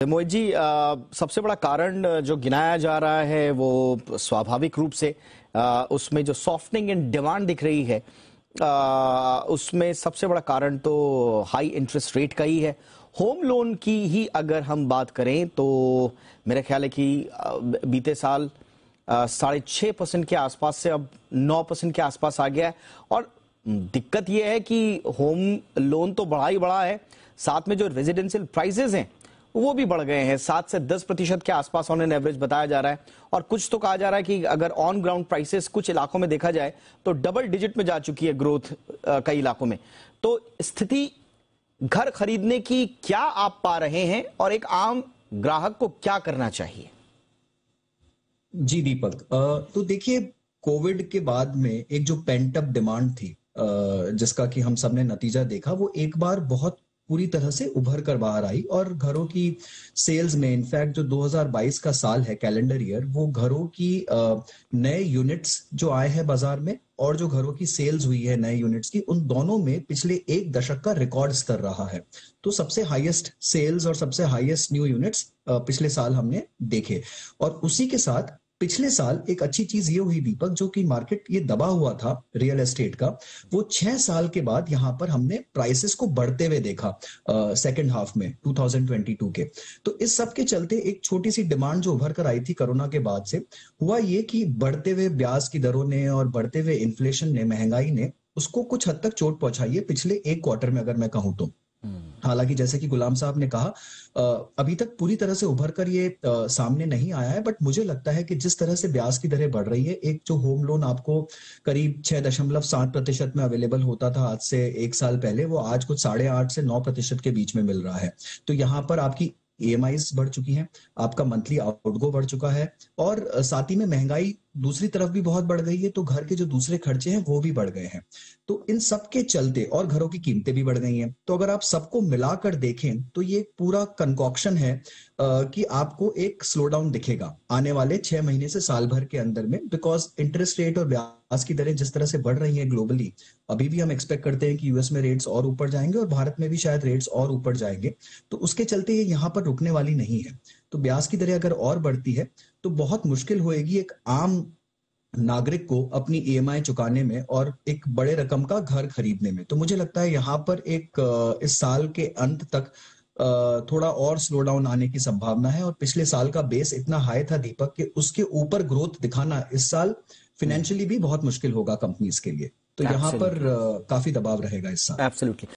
मोहित जी, सबसे बड़ा कारण जो गिनाया जा रहा है वो स्वाभाविक रूप से उसमें जो सॉफ्टनिंग इन डिमांड दिख रही है, उसमें सबसे बड़ा कारण तो हाई इंटरेस्ट रेट का ही है। होम लोन की ही अगर हम बात करें तो मेरा ख्याल है कि बीते साल 6.5% के आसपास से अब 9% के आसपास आ गया है। और दिक्कत यह है कि होम लोन तो बढ़ा ही बढ़ा है, साथ में जो रेजिडेंशियल प्राइसेस हैं वो भी बढ़ गए हैं। 7 से 10% के आसपास ऑन एन एवरेज बताया जा रहा है। और कुछ तो कहा जा रहा है कि अगर ऑन ग्राउंड प्राइसेस कुछ इलाकों में देखा जाए तो डबल डिजिट में जा चुकी है ग्रोथ कई इलाकों में। तो स्थिति घर खरीदने की क्या आप पा रहे हैं और एक आम ग्राहक को क्या करना चाहिए? जी दीपक, तो देखिए, कोविड के बाद में एक जो पेंट अप डिमांड थी, जिसका कि हम सबने नतीजा देखा, वो एक बार बहुत पूरी तरह से उभर कर बाहर आई और घरों की सेल्स में, इनफैक्ट जो 2022 का साल है कैलेंडर ईयर, वो घरों की नए यूनिट्स जो आए हैं बाजार में और जो घरों की सेल्स हुई है नए यूनिट्स की, उन दोनों में पिछले एक दशक का रिकॉर्ड स्तर रहा है। तो सबसे हाईएस्ट सेल्स और सबसे हाईएस्ट न्यू यूनिट्स पिछले साल हमने देखे। और उसी के साथ पिछले साल एक अच्छी चीज ये हुई दीपक, जो कि मार्केट ये दबा हुआ था रियल एस्टेट का, वो 6 साल के बाद यहां पर हमने प्राइसेस को बढ़ते हुए देखा सेकंड हाफ में 2022 के। तो इस सब के चलते एक छोटी सी डिमांड जो उभर कर आई थी कोरोना के बाद से, हुआ ये कि बढ़ते हुए ब्याज की दरों ने और बढ़ते हुए इन्फ्लेशन ने, महंगाई ने उसको कुछ हद तक चोट पहुंचाई है पिछले एक क्वार्टर में, अगर मैं कहूं तो। हालांकि जैसे कि गुलाम साहब ने कहा, अभी तक पूरी तरह से उभर कर ये सामने नहीं आया है, बट मुझे लगता है कि जिस तरह से ब्याज की दरें बढ़ रही है, एक जो होम लोन आपको करीब 6.7% में अवेलेबल होता था आज से एक साल पहले, वो आज कुछ 8.5 से 9% के बीच में मिल रहा है। तो यहाँ पर आपकी ईएमआईज बढ़ चुकी हैं, आपका मंथली आउटगो बढ़ चुका है, और साथ ही में महंगाई दूसरी तरफ भी बहुत बढ़ गई है, तो घर के जो दूसरे खर्चे हैं वो भी बढ़ गए हैं। तो इन सब के चलते, और घरों की कीमतें भी बढ़ गई हैं, तो अगर आप सबको मिलाकर देखें तो ये पूरा कंकॉक्शन है कि आपको एक स्लो डाउन दिखेगा आने वाले 6 महीने से साल भर के अंदर में, बिकॉज इंटरेस्ट रेट और ब्याज की दरें जिस तरह से बढ़ रही हैं ग्लोबली, अभी भी हम एक्सपेक्ट करते हैं कि यूएस में रेट्स और ऊपर जाएंगे और भारत में भी शायद रेट्स और ऊपर जाएंगे। तो उसके चलते ये यहाँ पर रुकने वाली नहीं है। तो ब्याज की दरें अगर और बढ़ती है तो बहुत मुश्किल होएगी एक आम नागरिक को अपनी ईएमआई चुकाने में और एक बड़े रकम का घर खरीदने में। तो मुझे लगता है यहाँ पर एक इस साल के अंत तक थोड़ा और स्लो डाउन आने की संभावना है। और पिछले साल का बेस इतना हाई था दीपक कि उसके ऊपर ग्रोथ दिखाना इस साल फाइनेंशियली भी बहुत मुश्किल होगा कंपनीज के लिए। तो यहाँ पर काफी दबाव रहेगा इस साल। एब्सोल्युटली।